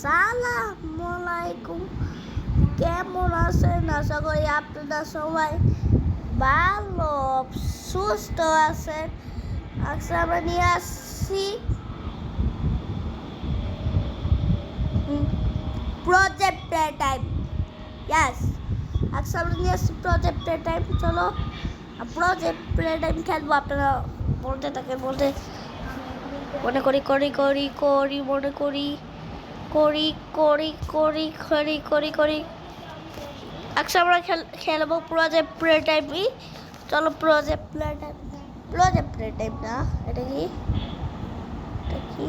আসসালামু আলাইকুম। কেমন আছেন? আশা করি আপনারা সবাই ভালো সুস্থ আছেন। আজকে আমরা নিয়ে আসছি প্রজেক্ট প্লে টাইম। ইয়াস, আজকে আমরা নিয়ে আসছি প্রজেক্ট প্লে টাইম। চলো প্রজেক্ট প্লে টাইম খেলবো। আপনারা বলতে থাকেন, মনে করি করি করি করি মনে করি করি করি করি করি করি করি আজকে আমরা খেলবো প্রজেক্ট প্লে টাইমই। চলো প্রজেক্ট প্লে টাইম না, এটা কি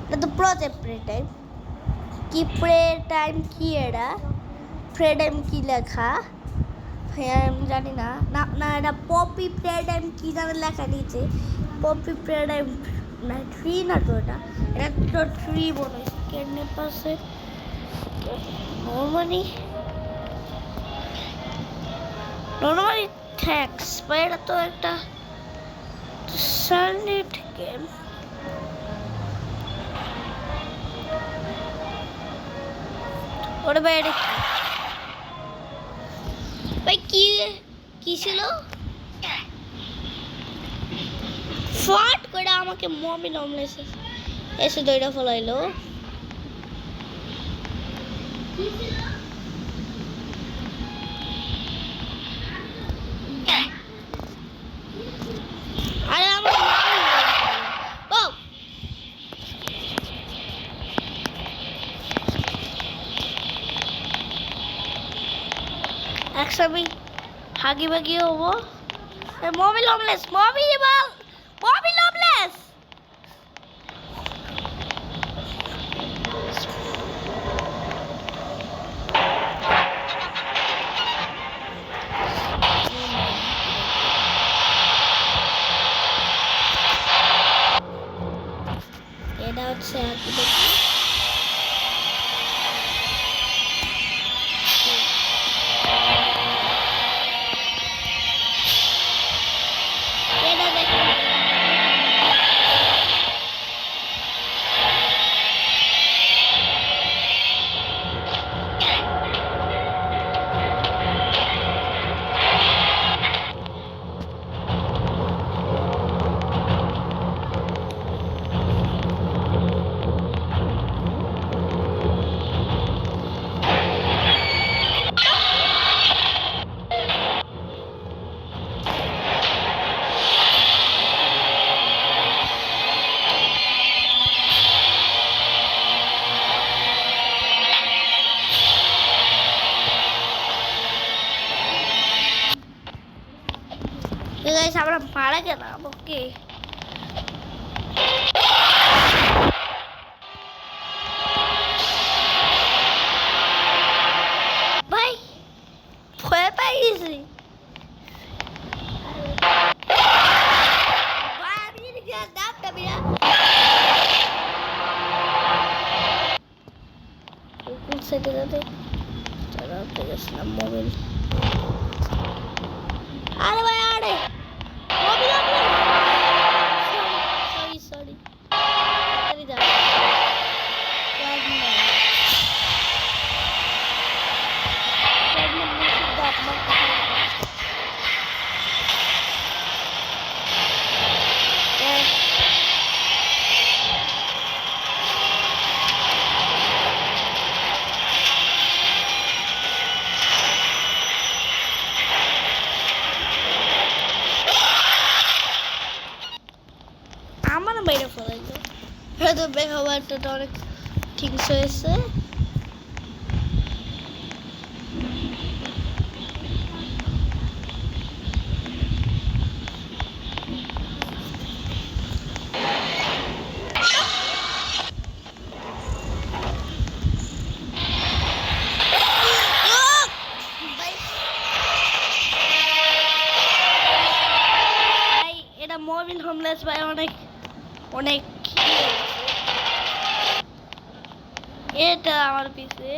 এটা তো প্রজেক্ট প্লে টাইম। কি প্লে টাইম কি এটা? প্লে টাইম কি লেখা? হ্যাঁ আমি জানি না। না না, এটা পপি প্লে টাইম কি জানে লেখা নিচে। পপি প্লে টাইম না, থ্রি না তো, এটা তো থ্রি মনে হয়। কেন পাশে নর্মালি ট্যাক্স বা এটা তো একটা সার্নিট গেম। ওরে ভাই, এটা ভাই কি ছিল? ফাট করে আমাকে মমি নমলেস এসে দইটা ফলাইলো। আরে আমার একসাথে হাগি বাগি হবো। Mommy Long Legs, Mommy Long Legs. এটা হচ্ছে guys, আমরা মারা গেলাম। ওকে ভাই, ভয় পাই গেছি ভাই। আমি দামটা বিরা কোন সাইডে যাতে চালাতে গেছিলাম মোবাইল। আরে ভাই, আরে মোবাইল সরি যা আমার বাইরে ফেলাইলো। হয়তো ব্যবহারটা অনেক ঠিক হয়েছে। এটা মবিল হোমলেস ভাই, অনেক এটা আমার পিছে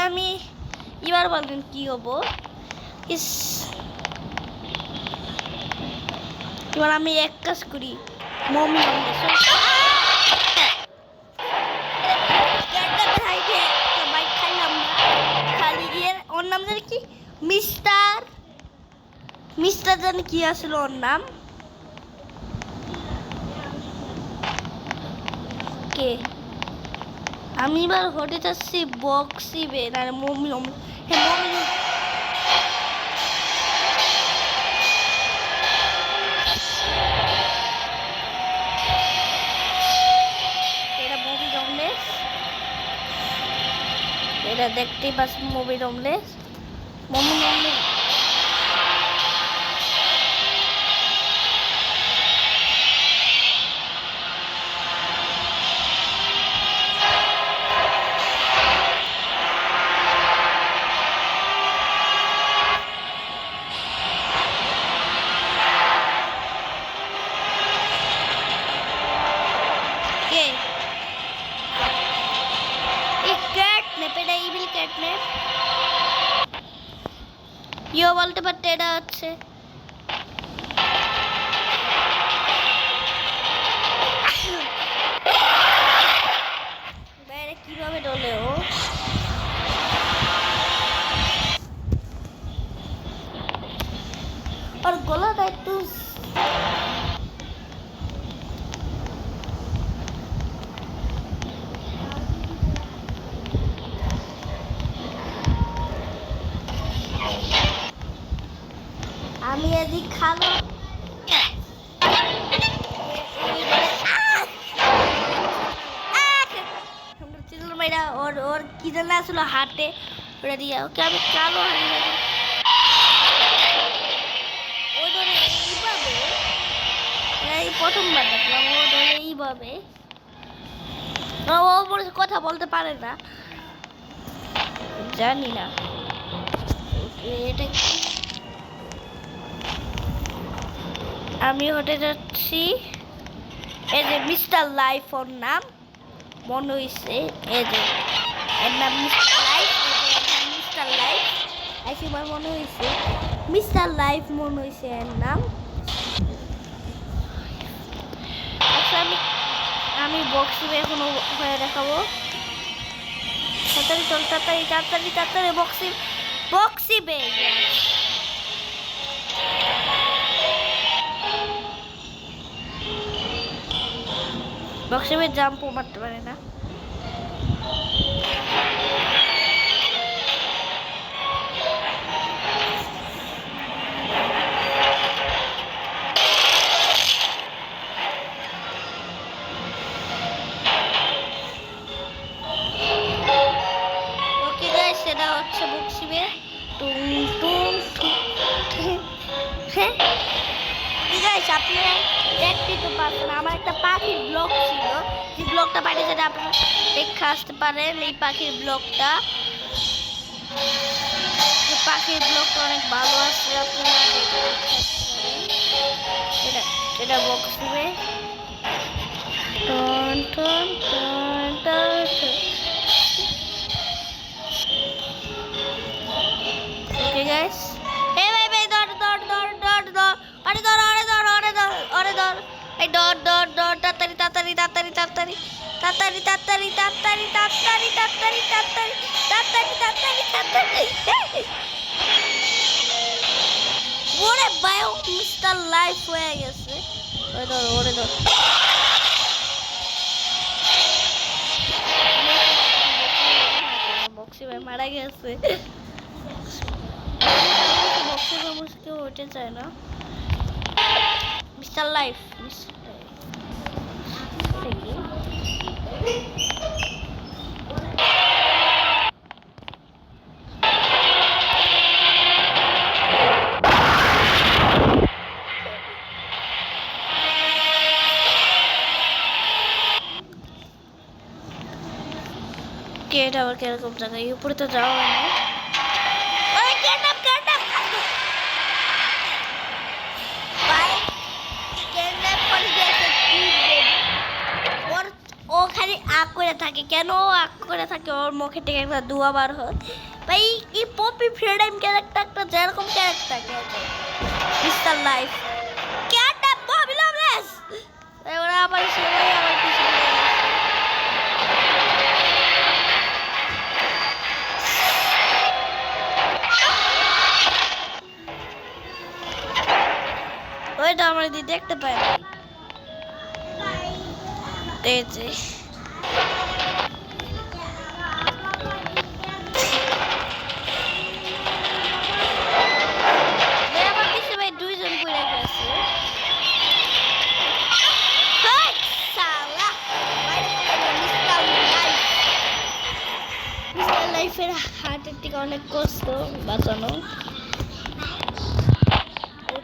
আমি এবার বলবেন কি হবো। ইস, এবার আমি এক কাজ করি, মমি বাইক খাইলাম না, খালি গিয়ে ওর নাম জানি কি, মিস্টার মিস্টার জানি কি আসলো ওর নাম, কে আমি এবার হতে চাচ্ছি বক্সি বে না মমি মমি এটা মুভি রমলেস, এটা দেখতেই পাচ্ছি মুভি রমলেস, মমি রমলেস ইও বলতে পারতে এটা হচ্ছে বাইরে কিভাবে ডলে ও, আর গলাটা একটু আমি এদিক খাবো ওর ওর কি জানা আসলো হাটে ওটা দিয়ে ওকে আমি কালো হারিয়ে ও ধরে এইভাবে, এই প্রথমবার দেখলাম ও ধরে এইভাবে, ও বলেছে কথা বলতে পারে না, জানি না এটা কি। আমি হতে যাচ্ছি এই যে মিস্টার লাইফ ওর নাম মনে হয়েছে, এই যে এর নাম মিস্টার লাইফ, মিস্টার লাইফ একবার মনে হয়েছে মিস্টার লাইফ মনে হয়েছে এর নাম। আচ্ছা আমি বক্সি এখনো হয়ে দেখাবো, তাড়াতাড়ি চল তাড়াতাড়ি তাড়াতাড়ি তাড়াতাড়ি বক্সি বক্সি বে বক্সি বে জাম্পও মারতে পারে না। সেটা হচ্ছে বক্সিবে টুম টুম হ্যাঁ ঠিক আছে, আপনারা দেখতে তো পারবেন আমার একটা পাখির ব্লগ ছিল, যে ব্লগটা পাঠিয়ে যেটা আপনারা দেখে আসতে পারেন, এই পাখির ব্লগটা অনেক ভালো আছে, আপনারা এটা এটা বক্সিবে টন টন টন টন। Okay guys, hey bye dor are hey dor tatari ওরে বায়ো মিস্টার লাইফ হয়ে গেছে, ওরে দর বক্সি ভাই মারা গেছে, বক্সের মানুষ কেউ উঠে যায় না, মিস্টার লাইফ এটা আবার কিরকম জায়গায় উপরে তো যাওয়া হয় না, খালি আগ করে থাকে, কেন আগ করে থাকে? ওর মুখে থেকে একটা ধোঁয়া বার হয় ভাই। এই পপি ফ্রিডম ক্যারেক্টারটা যেরকম character mister life character Poppy Loveless, ওরা আবার সবাই আবার কিছু ওইটা আমার দিদি দেখতে পায় না। এই যে আমার পিছে ভাই দুইজন পড়ে গেছে। মিস্টার লাইফের হার্টের থেকে অনেক কষ্ট বাঁচানো।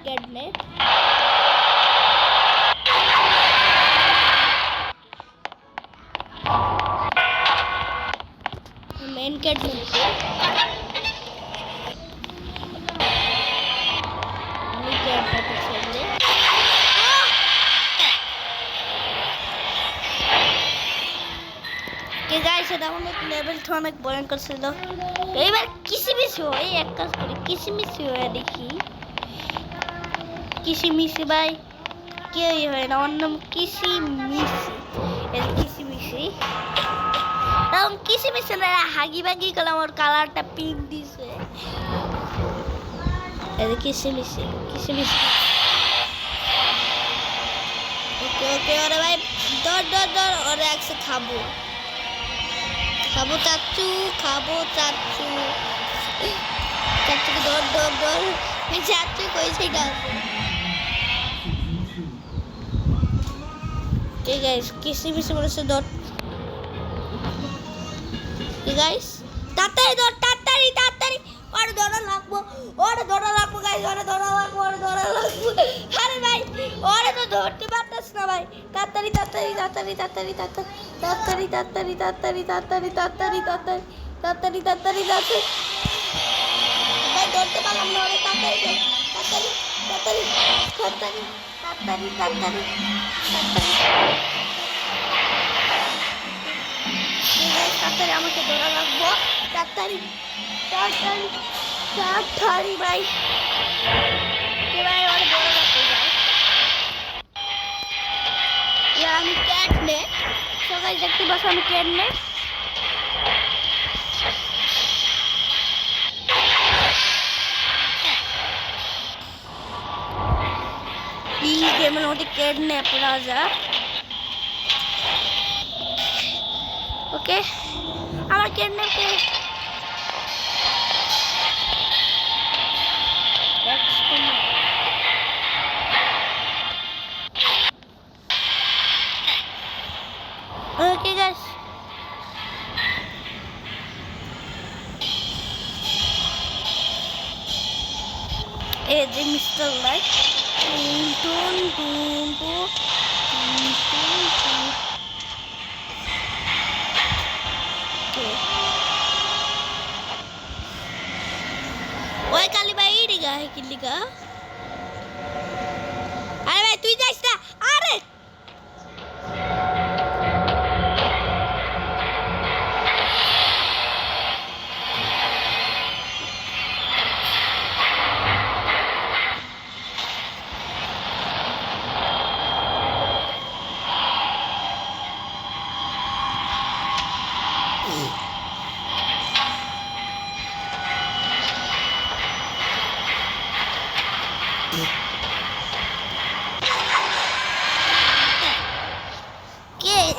ক্যাডনেট মেন ক্যাডনেট অনেক লেভেলটা অনেক ভয়ঙ্কর ছিল। এইবার কিসিমিসি হয়, এক কাজ করি কিসিমিসি হয়ে দেখি। কিসিমিসি ভাই কেউই হয় না, ওর নাম কিসিমিসি। কিসিমিসি তখন কিসিমিসি না হাগি বাগি করলাম, ওর কালারটা পিঙ্ক দিছে। কিসিমিসি কিসিমিসি ওকে ওকে ওরে ভাই দর দর দর ওরে একসে খাবো খাবো চাচ্চু, খাবো চাচ্চু, চাচ্চুকে দর দর দর চাচ্চু কই সেটা ঠিক আছে। কিসিমিসি বলেছে দর ঠিক আছে, তাড়াতাড়ি দর তাড়াতাড়ি তাড়াতাড়ি ওরে ধরা লাগবো, ওরে ধরা লাগবো গাইস, ওরে ধরা লাগবো, ওরে ধরা লাগবো। আরে ভাই ওরে তো ধরতে পারতাস না ভাই, তাড়াতাড়ি তাড়াতাড়ি তাড়াতাড়ি তাড়াতাড়ি তাড়াতাড়ি তাড়াতাড়ি তাড়াতাড়ি তাড়াতাড়ি তাড়াতাড়ি তাড়াতাড়ি তাড়াতাড়ি তাড়াতাড়ি তাড়াতাড়ি ভাই ধরতে পারলাম না, ওরে তাড়াতাড়ি তাড়াতাড়ি তাড়াতাড়ি তাড়াতাড়ি তাড়াতাড়ি তাড়াতাড়ি তাড়াতাড়ি আমাকে ধরা লাগবো, তাড়াতাড়ি তাড়াতাড়ি তাড়াতাড়ি ভাই ভাই ওরে ধরা লাগতে যায়। আমি ক্যাটনেট সবাই দেখতে পাচ্ছ, আমি ক্যাটনেট এই গেমের মধ্যে ক্যাটনেপ রাজা। ওকে আমার ক্যাটনেপকে ওকে গাইস এই যে মিস্টার লাইফ টুন টুন টুন টুন টুন টুন ওই কালি ভাই রিগা है কিলিকা। আরে ভাই তুই যাস না, আরে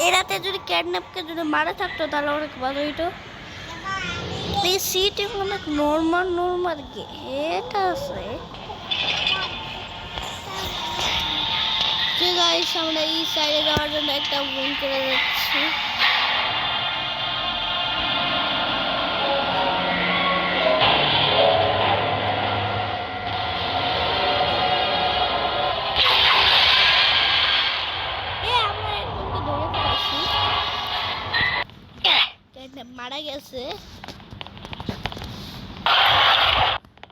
এরাতে যদি ক্যাডন্যাপকে যদি মারা থাকতো তাহলে অনেক ভালো হইতো। এই সিটি অনেক নর্মাল নর্মাল গেট আছে। ঠিক আছে আমরা এই সাইডে যাওয়ার জন্য একটা উইন করে যাচ্ছি। মারা গেছে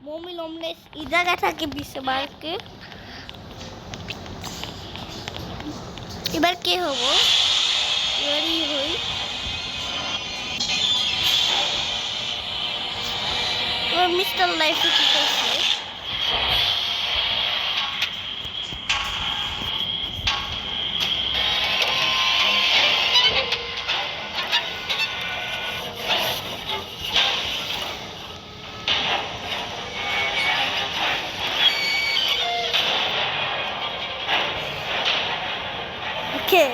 মমি লমলেস এই জায়গা থাকে বিশে বারকে। এবার কে হবো? এবারই হই মিস্টার লাইফে কি করছে? Okay.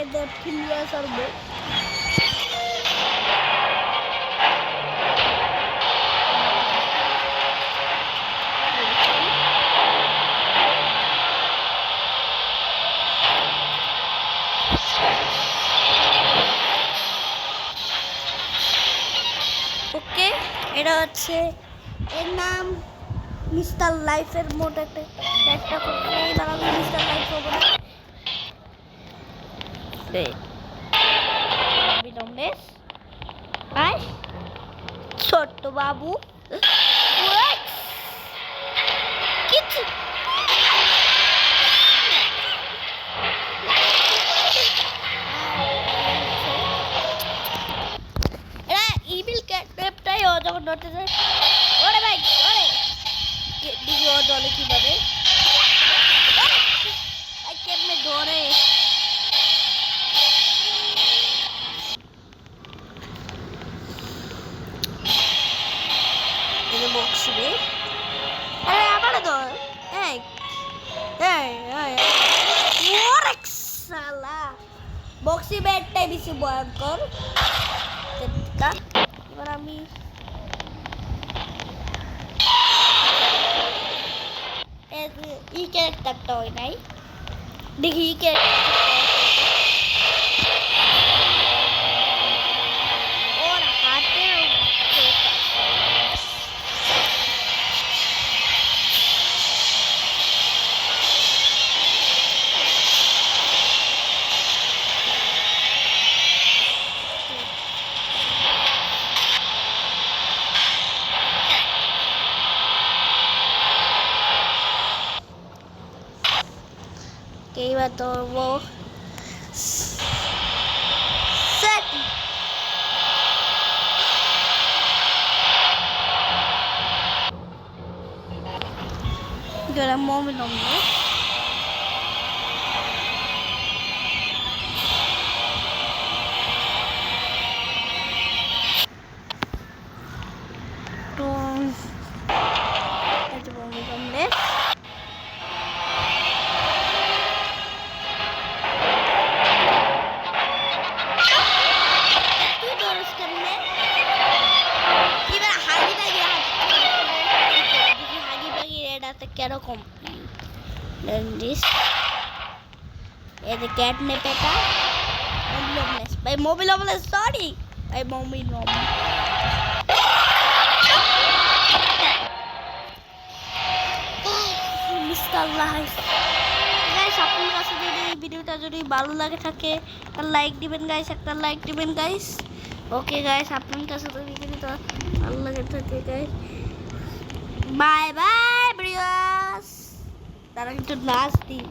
The pillars are built. ওকে, এটা হচ্ছে এর নাম মিস্টার লাইফের মোট একটা করতে এবার আমি মিস্টার লাইফ হবো না বিলম্বেশ আয় ছোট্ট বাবু কিছু এরা ইভিল ক্যাটটাই ও যখন ধরতে যায় ওরে ভাই ওরে দিদি ও দলে কিভাবে কেমনে ধরে বক্সিবে আরে আবার ধর এই এই এই ওরে শালা বক্সি ব্যাটটাই বেশি ভয়ঙ্কর এবার আমি এই ক্যারেক্টারটা হয় নাই দেখি ওর হাতে এইবার ধরবো set Göra moment om det. Då är det moment om det. কেরকম দিস এই যে ক্যাটনেপ এটা মোবিলবলেস ভাই মোবিলবলেস সরি ভাই মোবিলবলেস গাইস আপনার কাছে যদি এই ভিডিওটা যদি ভালো লাগে থাকে একটা লাইক দিবেন গাইস ওকে গাইস আপনার কাছে যদি ভিডিওটা ভালো লাগে থাকে গাইস বাই বাই ব্রিয়াস তারা একটু নাচ দিই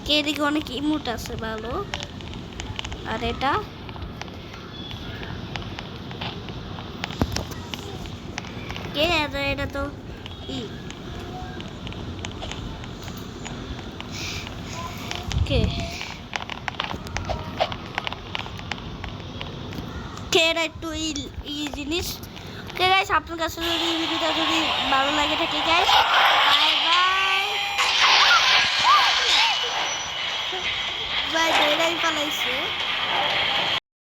কে দিকে অনেক ইমোট আছে ভালো আর এটা কে এটা তো কে এটা একটু ই জিনিস ওকে গাইস আপনার কাছে যদি ভিডিওটা যদি ভালো লাগে থাকে গাইস বাই বাই বাই পালাইছে